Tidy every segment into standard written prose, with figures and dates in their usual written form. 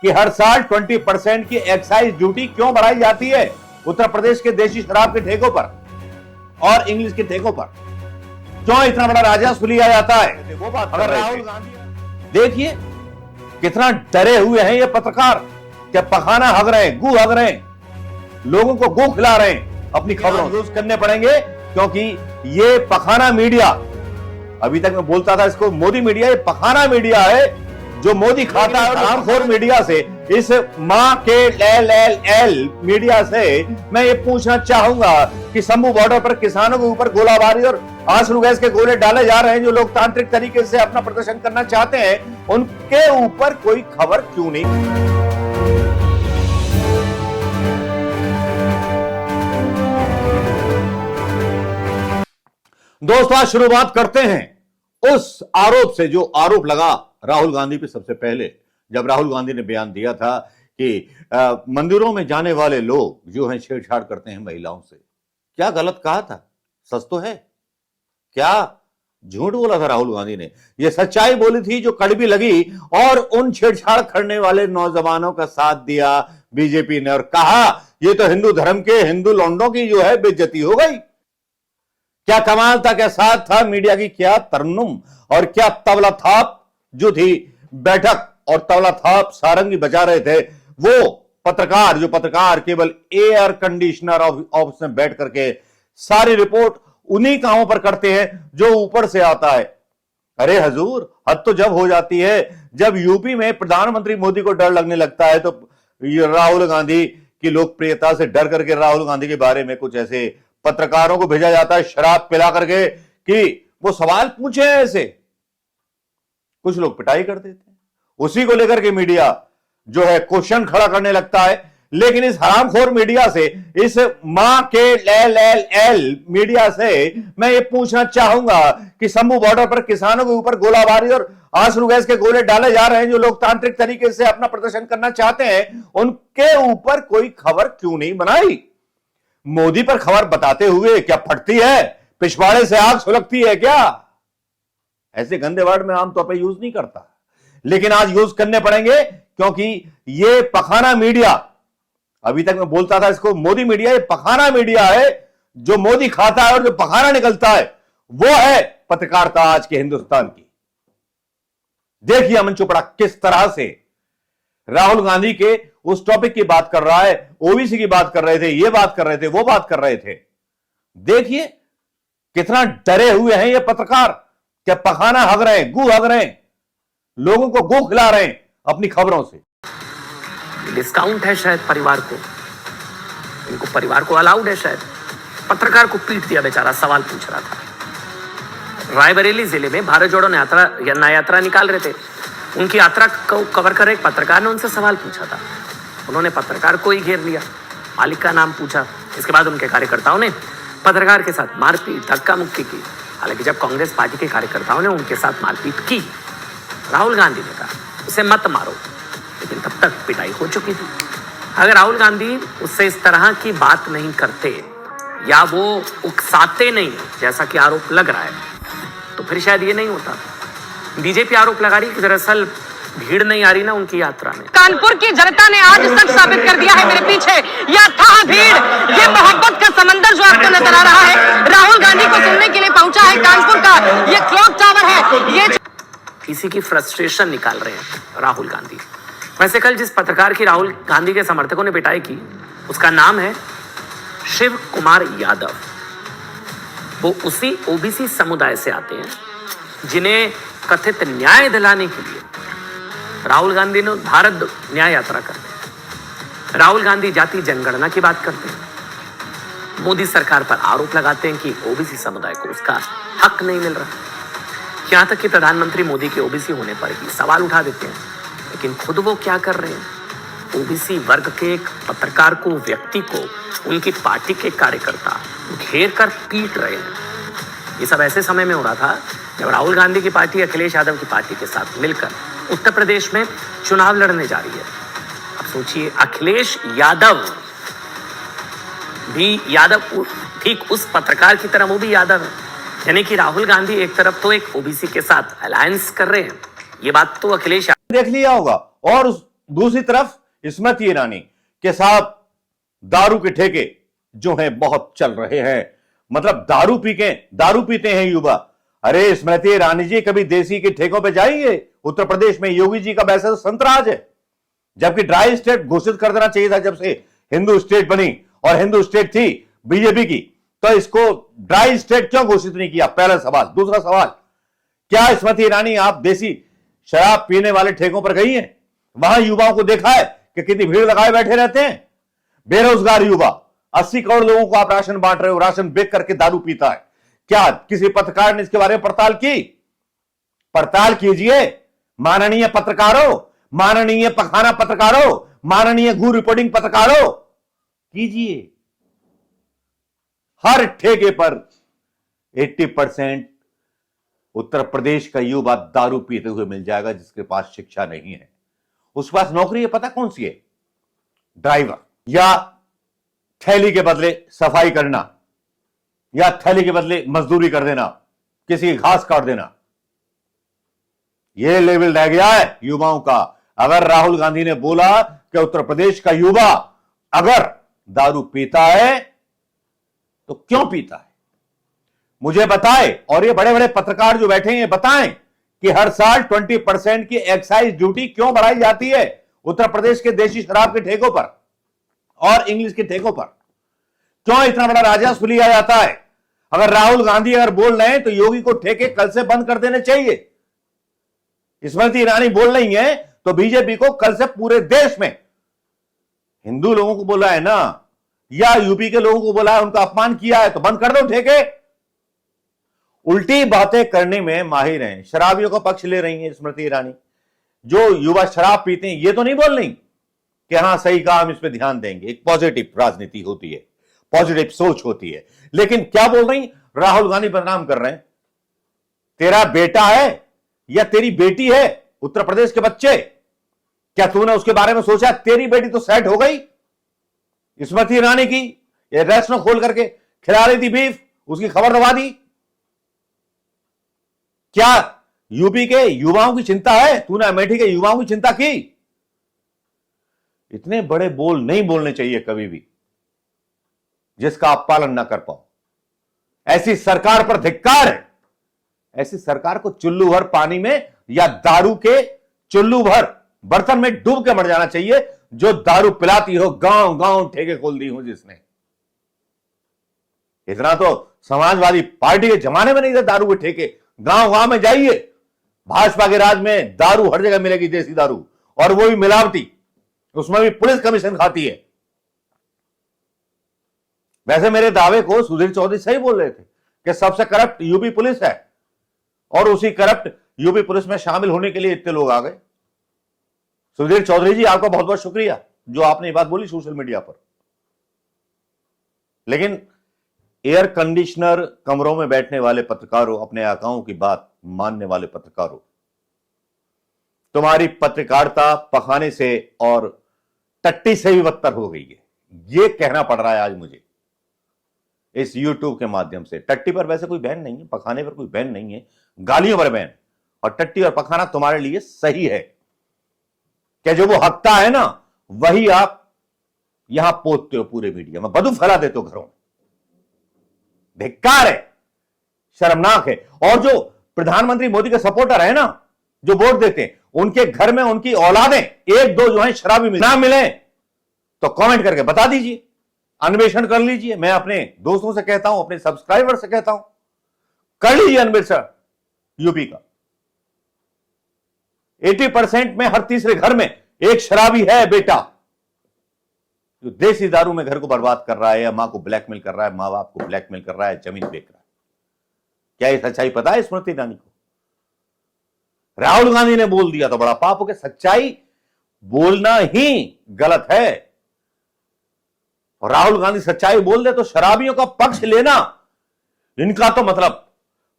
कि हर साल 20% की एक्साइज ड्यूटी क्यों बढ़ाई जाती है उत्तर प्रदेश के देशी शराब के ठेकों पर और इंग्लिश के ठेकों पर? क्यों इतना बड़ा राजस्व लिया जाता है? वो बात अगर राहुल गांधी, देखिए कितना डरे हुए हैं ये पत्रकार, क्या पखाना हग रहे हैं, गू हग रहे हैं, लोगों को गू खिला रहे हैं, अपनी खबरों यूज करने पड़ेंगे क्योंकि ये पखाना मीडिया, अभी तक मैं बोलता था इसको मोदी मीडिया, ये पखाना मीडिया है जो मोदी खाता है। हरामखोर मीडिया से, इस मां के एल मीडिया से मैं ये पूछना चाहूंगा कि शंभू बॉर्डर पर किसानों के ऊपर गोलाबारी और आंसू गैस के गोले डाले जा रहे हैं, जो लोकतांत्रिक तरीके से अपना प्रदर्शन करना चाहते हैं, उनके ऊपर कोई खबर क्यों नहीं? दोस्तों, आज शुरुआत करते हैं उस आरोप से जो आरोप लगा राहुल गांधी पे सबसे पहले, जब राहुल गांधी ने बयान दिया था कि मंदिरों में जाने वाले लोग जो हैं छेड़छाड़ करते हैं महिलाओं से। क्या गलत कहा था? सच तो है, क्या झूठ बोला था राहुल गांधी ने? यह सच्चाई बोली थी जो कड़वी लगी, और उन छेड़छाड़ करने वाले नौजवानों का साथ दिया बीजेपी ने और कहा यह तो हिंदू धर्म के हिंदू लौंडों की जो है बेइज्जती हो गई। क्या कमाल था, क्या साथ था मीडिया की, क्या तरन्नुम और क्या तबला थाप जो थी बैठक और तबला थाप सारंगी बजा रहे थे वो पत्रकार, जो पत्रकार केवल एयर कंडीशनर ऑफिस में बैठ करके सारी रिपोर्ट उन्हीं कामों पर करते हैं जो ऊपर से आता है। अरे हजूर, हद तो जब हो जाती है जब यूपी में प्रधानमंत्री मोदी को डर लगने लगता है, तो राहुल गांधी की लोकप्रियता से डर करके राहुल गांधी के बारे में कुछ ऐसे पत्रकारों को भेजा जाता है शराब पिला करके कि वो सवाल पूछे। ऐसे कुछ लोग पिटाई कर देते हैं, उसी को लेकर के मीडिया जो है क्वेश्चन खड़ा करने लगता है। लेकिन इस हरामखोर मीडिया से, इस मां के एल मीडिया से मैं ये पूछना चाहूंगा कि शंभू बॉर्डर पर किसानों के ऊपर गोलाबारी और आंसू गैस के गोले डाले जा रहे हैं, जो लोकतांत्रिक तरीके से अपना प्रदर्शन करना चाहते हैं, उनके ऊपर कोई खबर क्यों नहीं बनाई? मोदी पर खबर बताते हुए क्या फटती है, पिछवाड़े से आग सुलगती है क्या? ऐसे गंदे वर्ड में आमतौर पर यूज नहीं करता, लेकिन आज यूज करने पड़ेंगे क्योंकि ये पखाना मीडिया, अभी तक मैं बोलता था इसको मोदी मीडिया, ये पखाना मीडिया है जो मोदी खाता है और जो पखाना निकलता है वो है पत्रकारिता आज के हिंदुस्तान की। देखिए अमन चोपड़ा किस तरह से राहुल गांधी के उस टॉपिक की बात कर रहा है, ओबीसी की बात कर रहे थे, ये बात कर रहे थे, वो बात कर रहे थे। देखिए कितना डरे हुए हैं ये पत्रकार, क्या पखाना हग रहे हैं, गू हग रहे हैं, लोगों को गू खिला रहे हैं अपनी खबरों से। डिस्काउंट है शायद परिवार को, इनको परिवार को अलाउड है शायद। पत्रकार को पीट दिया बेचारा, सवाल पूछ रहा था। रायबरेली जिले में भारत जोड़ो नया यात्रा निकाल रहे थे, उनकी यात्रा को कवर कर रहे एक पत्रकार ने उनसे सवाल पूछा था। उन्होंने पत्रकार को ही घेर लिया, मालिक का नाम पूछा। इसके बाद उनके कार्यकर्ताओं ने पत्रकार के साथ मारपीट, धक्का मुक्की की। हालांकि जब कांग्रेस पार्टी के कार्यकर्ताओं ने उनके साथ मारपीट की, राहुल गांधी ने कहा उसे मत मारो, लेकिन तब तक पिटाई हो चुकी थी। अगर राहुल गांधी उससे इस तरह की बात नहीं करते या वो उकसाते नहीं जैसा कि आरोप लग रहा है, तो फिर शायद ये नहीं होता। बीजेपी आरोप लगा रही कि दरअसल भीड़ नहीं आ रही ना उनकी यात्रा में। कानपुर की जनता ने आज सच साबित कर दिया है मेरे पीछे, यह था भीड़, ये मोहब्बत का समंदर जो आपको नजर आ रहा है, राहुल गांधी को सुनने के लिए पहुंचा है कानपुर का ये क्लॉक टावर है। ये इसी की फ्रस्ट्रेशन निकाल रहे हैं राहुल गांधी। वैसे कल जिस पत्रकार की राहुल गांधी के समर्थकों ने पिटाई की, उसका नाम है शिव कुमार यादव। वो उसी ओबीसी समुदाय से आते हैं जिन्हें कथित न्याय दिलाने के लिए राहुल गांधी ने भारत न्याय यात्रा करते हैं। राहुल गांधी जाति जनगणना की बात करते हैं, मोदी सरकार पर आरोप लगाते हैं कि ओबीसी समुदाय को उसका हक नहीं मिल रहा। यहां तक कि प्रधानमंत्री मोदी के ओबीसी होने पर भी सवाल उठा देते हैं, लेकिन खुद वो क्या कर रहे हैं? ओबीसी वर्ग के एक पत्रकार को, व्यक्ति को, उनकी पार्टी के कार्यकर्ता घेर कर पीट रहे हैं। ये सब ऐसे समय में हो रहा था जब राहुल गांधी की पार्टी अखिलेश यादव की पार्टी के साथ मिलकर उत्तर प्रदेश में चुनाव लड़ने जा रही है। अब सोचिए, अखिलेश यादव भी यादव ठीक उस पत्रकार की तरह वो भी यादव है, यानी कि राहुल गांधी एक तरफ तो एक ओबीसी के साथ अलायंस कर रहे हैं। ये बात तो अखिलेश देख लिया होगा, और दूसरी तरफ स्मृति ईरानी के साथ दारू के ठेके जो हैं बहुत चल रहे हैं, मतलब दारू पीते हैं युवा। अरे स्मृति ईरानी जी कभी देसी के ठेकों पे जाएंगे? उत्तर प्रदेश में योगी जी का वैसे तो संतराज है, जबकि ड्राई स्टेट घोषित कर देना चाहिए था। जब से हिंदू स्टेट बनी और हिंदू स्टेट थी बीजेपी की, तो इसको ड्राई स्टेट क्यों घोषित नहीं किया? पहला सवाल। दूसरा सवाल, क्या स्मृति ईरानी आप देसी शराब पीने वाले ठेकों पर गई हैं? वहां युवाओं को देखा है कि कितनी भीड़ लगाए बैठे रहते हैं? बेरोजगार युवा, 80 करोड़ लोगों को आप राशन बांट रहे हो, राशन बेच करके दारू पीता है। क्या किसी पत्रकार ने इसके बारे में पड़ताल की? पड़ताल कीजिए माननीय पत्रकारों, माननीय पखाना पत्रकारों, माननीय गू रिपोर्टिंग पत्रकारों, कीजिए। हर ठेके पर 80% उत्तर प्रदेश का युवा दारू पीते हुए मिल जाएगा, जिसके पास शिक्षा नहीं है। उसके पास नौकरी है, पता कौन सी है? ड्राइवर, या थैली के बदले सफाई करना, या थैली के बदले मजदूरी कर देना, किसी की घास काट देना। यह लेवल रह गया है युवाओं का। अगर राहुल गांधी ने बोला कि उत्तर प्रदेश का युवा अगर दारू पीता है तो क्यों पीता है, मुझे बताए। और ये बड़े बड़े पत्रकार जो बैठे हैं बताएं कि हर साल 20% की एक्साइज ड्यूटी क्यों बढ़ाई जाती है उत्तर प्रदेश के देशी शराब के ठेकों पर और इंग्लिश के ठेकों पर? क्यों इतना बड़ा राजस्व लिया जाता है? अगर राहुल गांधी अगर बोल रहे हैं तो योगी को ठेके कल से बंद कर देने चाहिए। स्मृति ईरानी बोल रही है तो बीजेपी को कल से पूरे देश में हिंदू लोगों को बोला है ना, या यूपी के लोगों को बोला है, उनका अपमान किया है, तो बंद कर दो ठेके। उल्टी बातें करने में माहिर हैं, शराबियों का पक्ष ले रही हैं स्मृति ईरानी। जो युवा शराब पीते हैं ये तो नहीं बोल रही कि हां सही कहा, हम इस पर ध्यान देंगे। एक पॉजिटिव राजनीति होती है, पॉजिटिव सोच होती है। लेकिन क्या बोल रही? राहुल गांधी बदनाम कर रहे हैं। तेरा बेटा है या तेरी बेटी है उत्तर प्रदेश के बच्चे, क्या तूने उसके बारे में सोचा? तेरी बेटी तो सेट हो गई स्मृति ईरानी की, ये रेस्टोरेंट खोल करके खिला रही थी बीफ, उसकी खबर दबा दी। क्या यूपी के युवाओं की चिंता है? तूने अमेठी के युवाओं की चिंता की? इतने बड़े बोल नहीं बोलने चाहिए कभी भी जिसका आप पालन ना कर पाओ। ऐसी सरकार पर धिक्कार है। ऐसी सरकार को चुल्लू भर पानी में या दारू के चुल्लू भर बर्तन में डूब के मर जाना चाहिए, जो दारू पिलाती हो, गांव गांव ठेके खोल दी हो जिसने। इतना तो समाजवादी पार्टी के जमाने में नहीं थे दारू के ठेके। गांव गांव में जाइए, भाजपा के राज में दारू हर जगह मिलेगी, देसी दारू, और वो भी मिलावटी, उसमें भी पुलिस कमीशन खाती है। वैसे मेरे दावे को सुधीर चौधरी सही बोल रहे थे कि सबसे करप्ट यूपी पुलिस है, और उसी करप्ट यूपी पुलिस में शामिल होने के लिए इतने लोग आ गए। सुधीर चौधरी जी, आपका बहुत बहुत शुक्रिया जो आपने ये बात बोली सोशल मीडिया पर। लेकिन एयर कंडीशनर कमरों में बैठने वाले पत्रकारों, अपने आकाओं की बात मानने वाले पत्रकारों, तुम्हारी पत्रकारिता पखाने से और टट्टी से भी बदतर हो गई है, यह कहना पड़ रहा है आज मुझे इस YouTube के माध्यम से। टट्टी पर वैसे कोई बैन नहीं है, पखाने पर कोई बैन नहीं है, गालियों पर बैन। और टट्टी और पखाना तुम्हारे लिए सही है क्या? जो वो हकता है ना, वही आप यहां पोतते हो पूरे मीडिया में, बदू फैला देते हो घरों में। धिक्कार है, शर्मनाक है। और जो प्रधानमंत्री मोदी के सपोर्टर है ना, जो वोट देते हैं, उनके घर में उनकी औलादें एक दो जो है शराबी ना मिले तो कमेंट करके बता दीजिए, अन्वेषण कर लीजिए। मैं अपने दोस्तों से कहता हूं, अपने सब्सक्राइबर से कहता हूं, कर लीजिए अन्वेषण यूपी का। 80% में हर तीसरे घर में एक शराबी है बेटा, जो देसी दारू में घर को बर्बाद कर रहा है, या मां को ब्लैकमेल कर रहा है, मां बाप को ब्लैकमेल कर रहा है, जमीन बेच रहा है। क्या ये सच्चाई पता है स्मृति ईरानी को? राहुल गांधी ने बोल दिया तो बड़ा पाप हो गया। सच्चाई बोलना ही गलत है, और राहुल गांधी सच्चाई बोल दे तो शराबियों का पक्ष लेना इनका तो मतलब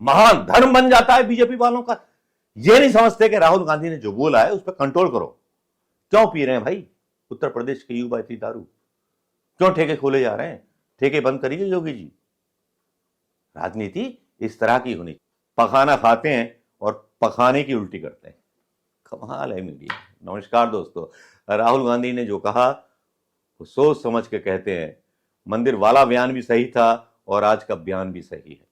महान धर्म बन जाता है बीजेपी वालों का। ये नहीं समझते कि राहुल गांधी ने जो बोला है उस पर कंट्रोल करो। क्यों पी रहे हैं भाई उत्तर प्रदेश के युवा इतनी दारू? क्यों ठेके खोले जा रहे हैं? ठेके बंद करिए योगी जी। राजनीति इस तरह की होनी। पखाना खाते हैं और पखाने की उल्टी करते हैं। कमाल है मीडिया। नमस्कार दोस्तों, राहुल गांधी ने जो कहा वो सोच समझ के कहते हैं। मंदिर वाला बयान भी सही था और आज का बयान भी सही है।